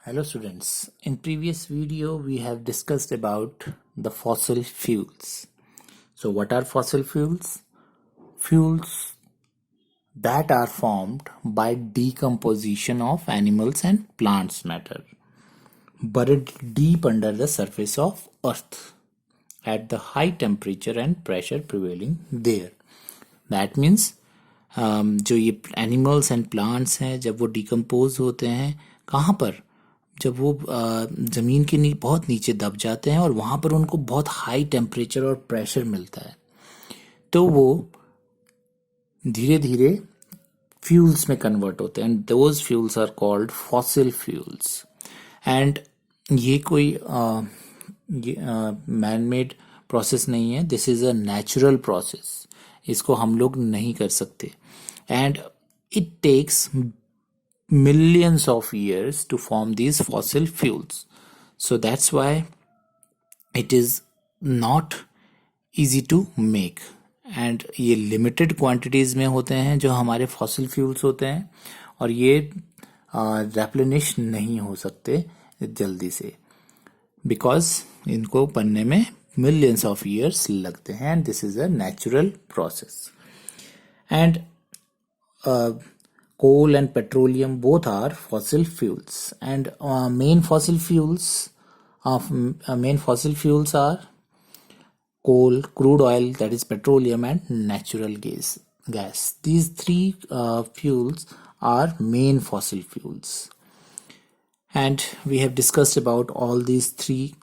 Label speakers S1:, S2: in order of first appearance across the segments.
S1: Hello students, in previous video we have discussed about the fossil fuels. So what are fossil fuels? Fuels that are formed by decomposition of animals and plants matter buried deep under the surface of earth at the high temperature and pressure prevailing there. That means जो ये animals and plants हैं जब वो decompose होते हैं कहाँ पर, जब वो ज़मीन के बहुत नीचे दब जाते हैं और वहाँ पर उनको बहुत हाई टेम्परेचर और प्रेशर मिलता है, तो वो धीरे धीरे फ्यूल्स में कन्वर्ट होते हैं and those fuels are called fossil fuels. And ये कोई मैन मेड प्रोसेस नहीं है, this is a natural process. इसको हम लोग नहीं कर सकते and it takes millions of years to form these fossil fuels. So that's why it is not easy to make. And ये limited quantities में होते हैं जो हमारे fossil fuels होते हैं और ये replenish नहीं हो सकते जल्दी से because इनको बनने में millions of years लगते हैं and this is a natural process. And coal and petroleum both are fossil fuels, and main fossil fuels are coal, crude oil, that is petroleum, and natural gas. These three fuels are main fossil fuels, and we have discussed about all these three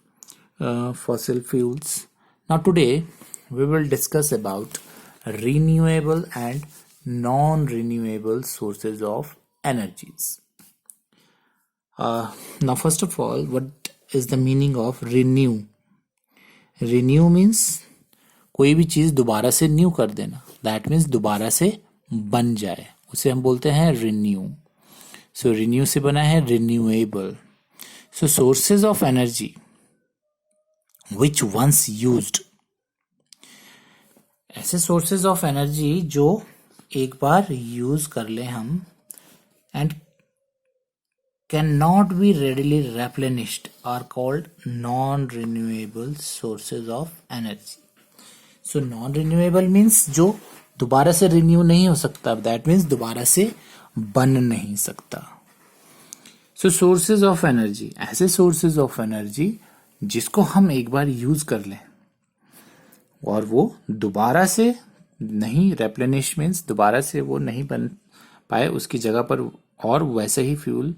S1: fossil fuels. Now today we will discuss about renewable and non-renewable sources of energies. Now first of all, what is the meaning of renew? Renew means कोई भी चीज दोबारा से new कर देना, that means दोबारा से बन जाए, उसे हम बोलते हैं renew. So renew से बना है renewable. So sources of energy which once used, ऐसे sources of energy जो एक बार यूज कर ले हम and can not be readily replenished are called non renewable sources of energy. So non renewable means जो दोबारा से रिन्यू नहीं हो सकता, दैट मीन्स दोबारा से बन नहीं सकता. सो सोर्सेज ऑफ एनर्जी, ऐसे सोर्सेज ऑफ एनर्जी जिसको हम एक बार यूज कर लें और वो दोबारा से नहीं, रेप्लेनिश मीन्स दोबारा से वो नहीं बन पाए उसकी जगह पर और वैसे ही फ्यूल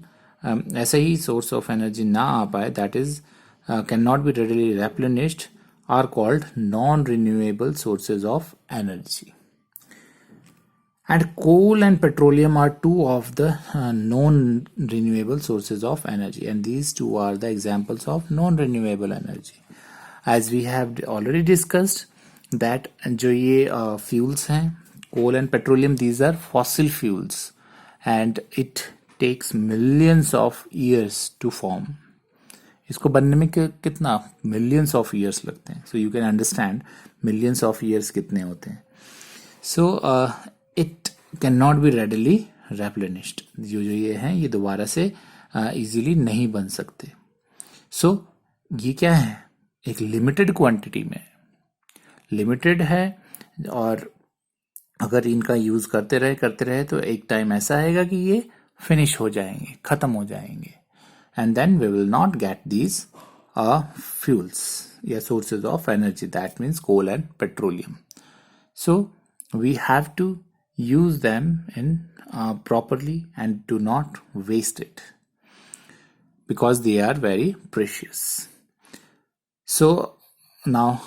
S1: ऐसा ही सोर्स ऑफ एनर्जी ना आ पाए, that is can not be readily replenished, are called non renewable sources of energy. And coal and petroleum are two of the non renewable sources of energy and these two are the examples of non renewable energy. As we have already discussed that जो ये fuels हैं coal and petroleum, these are fossil fuels and it takes millions of years to form. इसको बनने में कितना millions of years लगते हैं. So you can understand millions of years कितने होते हैं. So it cannot be readily replenished. जो ये हैं ये दोबारा से easily नहीं बन सकते. So ये क्या है, एक limited quantity में लिमिटेड है और अगर इनका यूज करते रहे तो एक टाइम ऐसा आएगा कि ये फिनिश हो जाएंगे, खत्म हो जाएंगे and then we will not get these fuels या sources of energy, that means coal and petroleum. So we have to use them in properly and do not waste it because they are very precious. So now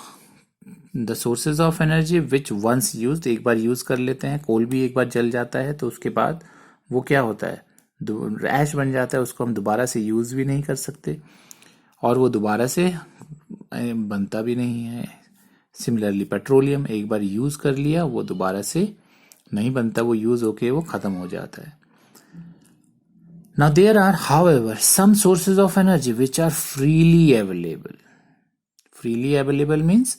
S1: the sources of energy which once use, एक बार use कर लेते हैं, कोल भी एक बार जल जाता है तो उसके बाद वो क्या होता है, ऐश बन जाता है, उसको हम दोबारा से यूज भी नहीं कर सकते और वो दोबारा से बनता भी नहीं है. सिमिलरली पेट्रोलियम एक बार यूज कर लिया वो दोबारा से नहीं बनता, वो यूज होके वो खत्म हो जाता है. Now there are however some sources of energy which are freely available. Freely available means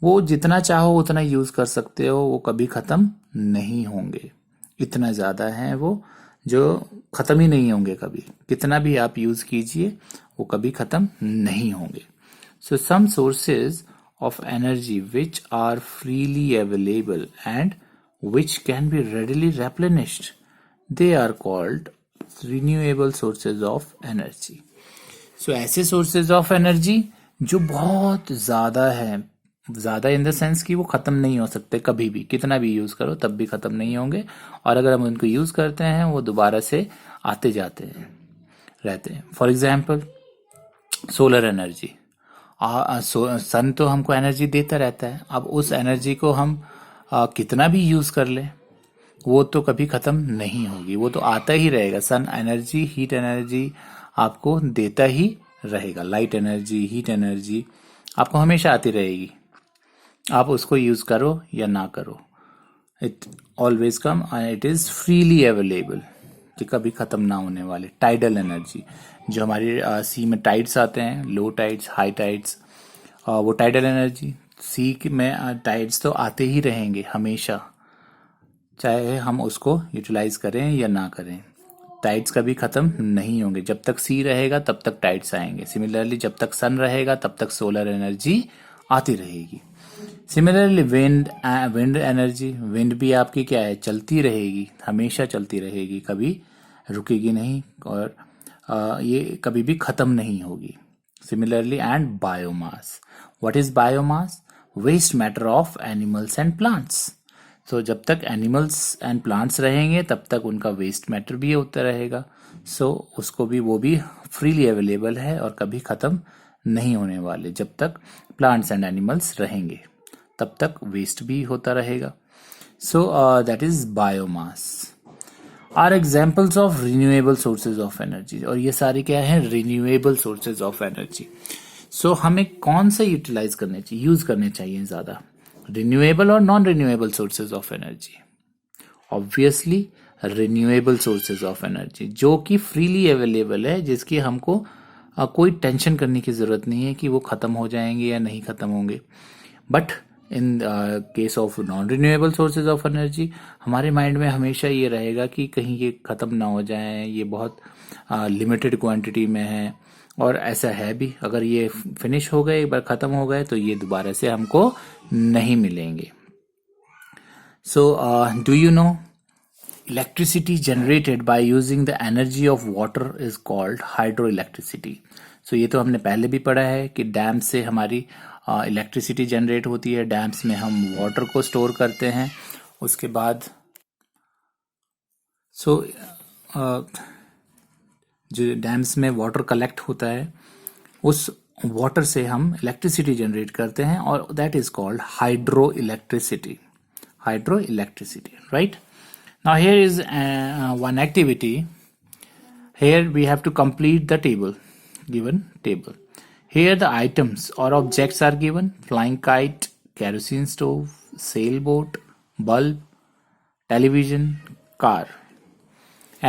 S1: वो जितना चाहो उतना यूज कर सकते हो, वो कभी खत्म नहीं होंगे, इतना ज्यादा है वो जो ख़त्म ही नहीं होंगे कभी, कितना भी आप यूज़ कीजिए वो कभी ख़त्म नहीं होंगे. So some sources of energy which are freely available and which can be readily replenished, they are called renewable sources of energy. So ऐसे sources of energy जो बहुत ज़्यादा है, ज़्यादा इन द सेंस कि वो ख़त्म नहीं हो सकते कभी भी, कितना भी यूज़ करो तब भी ख़त्म नहीं होंगे, और अगर हम उनको यूज़ करते हैं वो दोबारा से आते जाते हैं रहते हैं. For example solar energy. Sun तो हमको एनर्जी देता रहता है. अब उस एनर्जी को हम कितना भी यूज़ कर लें वो तो कभी ख़त्म नहीं होगी, वो तो आता ही रहेगा. सन एनर्जी, हीट एनर्जी आपको देता ही रहेगा. लाइट एनर्जी, हीट एनर्जी आपको हमेशा आती रहेगी, आप उसको यूज़ करो या ना करो. It always come and it is freely available, कि कभी ख़त्म ना होने वाले. टाइडल एनर्जी, जो हमारे सी में टाइड्स आते हैं, लो टाइड्स, हाई टाइड्स, वो टाइडल एनर्जी. सी में टाइड्स तो आते ही रहेंगे हमेशा, चाहे हम उसको यूटिलाइज करें या ना करें. टाइड्स कभी ख़त्म नहीं होंगे. जब तक सी रहेगा तब तक टाइड्स आएंगे. सिमिलरली जब तक सन रहेगा तब तक सोलर एनर्जी आती रहेगी. सिमिलरली विंड एनर्जी, विंड भी आपकी क्या है, चलती रहेगी, हमेशा चलती रहेगी, कभी रुकेगी नहीं, और ये कभी भी ख़त्म नहीं होगी. Similarly and biomass. What is biomass? Waste matter of animals and plants. तो जब तक एनिमल्स एंड प्लांट्स रहेंगे तब तक उनका वेस्ट मैटर भी होता रहेगा. सो उसको भी, वो भी फ्रीली अवेलेबल है और कभी ख़त्म नहीं होने वाले. जब तक प्लांट्स एंड एनिमल्स रहेंगे तब तक वेस्ट भी होता रहेगा. So that is biomass. Are examples of renewable sources of energy. और ये सारे क्या है, renewable sources of energy. So हमें कौन से यूटिलाइज करने चाहिए, यूज करने चाहिए ज़्यादा, रिन्यूएबल और non renewable sources of energy? Obviously renewable sources of energy, जो कि फ्रीली अवेलेबल है, जिसकी हमको कोई टेंशन करने की ज़रूरत नहीं है कि वो ख़त्म हो जाएंगे या नहीं ख़त्म होंगे. But in case of non renewable sources of energy, हमारे माइंड में हमेशा ये रहेगा कि कहीं ये ख़त्म ना हो जाए, ये बहुत लिमिटेड क्वांटिटी में है, और ऐसा है भी. अगर ये फिनिश हो गए, एक बार ख़त्म हो गए, तो ये दोबारा से हमको नहीं मिलेंगे. So do you know electricity generated by using the energy of water is called hydroelectricity. So ये तो हमने पहले भी पढ़ा है कि डैम से हमारी इलेक्ट्रिसिटी जनरेट होती है. डैम्स में हम वाटर को स्टोर करते हैं. उसके बाद जो डैम्स में वाटर कलेक्ट होता है, उस वाटर से हम इलेक्ट्रिसिटी जनरेट करते हैं, और that is called hydro electricity. Hydro electricity, right? Now here is one activity. Here we have to complete the table, given table. Here the items or objects are given: flying kite, kerosene stove, sailboat, bulb, television, car.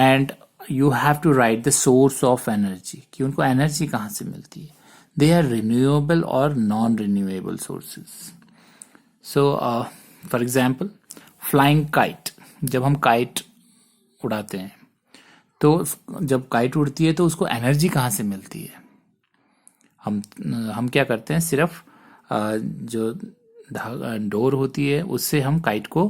S1: And you have to write the source of energy, कि उनको energy कहाँ से मिलती है. They are renewable or non-renewable sources. So for example, flying kite. जब हम kite उड़ाते हैं, तो जब काइट उड़ती है तो उसको एनर्जी कहाँ से मिलती है? हम क्या करते हैं, सिर्फ जो डोर होती है उससे हम काइट को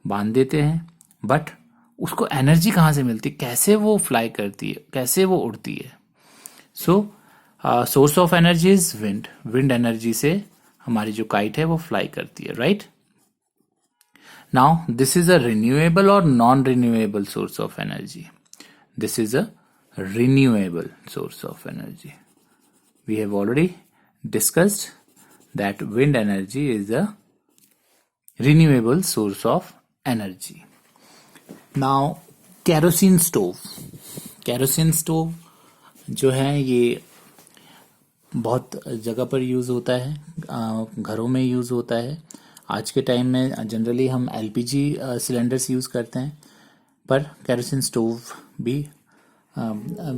S1: बांध देते हैं. बट उसको एनर्जी कहाँ से मिलती है, कैसे वो फ्लाई करती है, कैसे वो उड़ती है? So source of energy is wind. Wind energy से हमारी जो काइट है वो फ्लाई करती है, right? Now, this is a renewable or non-renewable source of energy? This is a renewable source of energy. We have already discussed that wind energy is a renewable source of energy. Now, kerosene stove. Kerosene stove जो है ये बहुत जगह पर use होता है, घरों में यूज़ होता है. आज के टाइम में जनरली हम एलपीजी सिलेंडर्स यूज़ करते हैं, पर कैरोसिन स्टोव भी,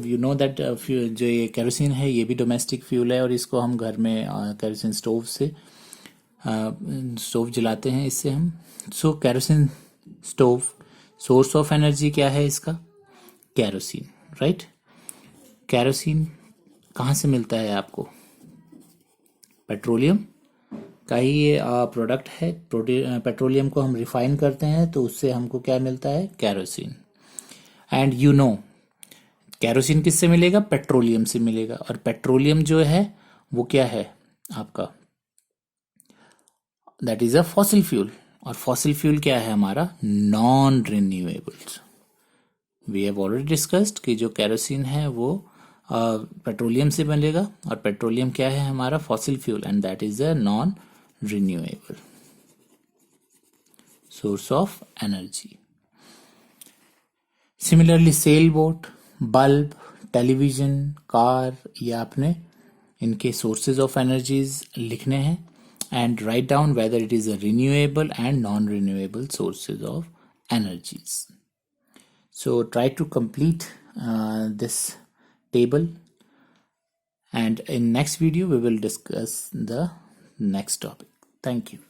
S1: यू नो दैट जो ये कैरोसिन है ये भी डोमेस्टिक फ्यूल है, और इसको हम घर में कैरोसिन स्टोव से स्टोव जलाते हैं इससे हम. So kerosene stove, source of energy क्या है इसका? Kerosene, right. कैरोसिन कहाँ से मिलता है आपको? पेट्रोलियम का ही ये प्रोडक्ट है। पेट्रोलियम को हम रिफाइन करते हैं तो उससे हमको क्या मिलता है? Kerosene. And you know kerosene किससे मिलेगा? पेट्रोलियम से मिलेगा। और पेट्रोलियम जो है वो क्या है आपका? That is a fossil fuel. और फॉसिल फ्यूल क्या है हमारा? Non renewables. We have already discussed कि जो कैरोसिन है वो पेट्रोलियम से बनेगा, और पेट्रोलियम क्या है हमारा? Fossil fuel, and that is a non renewable source of energy. Similarly sail boat, bulb, television, car, ये आपने इनके सोर्सेज ऑफ एनर्जीज लिखने हैं, and write down whether it is a renewable and non renewable sources of energies. So try to complete this table, and in next video we will discuss the next topic. Thank you.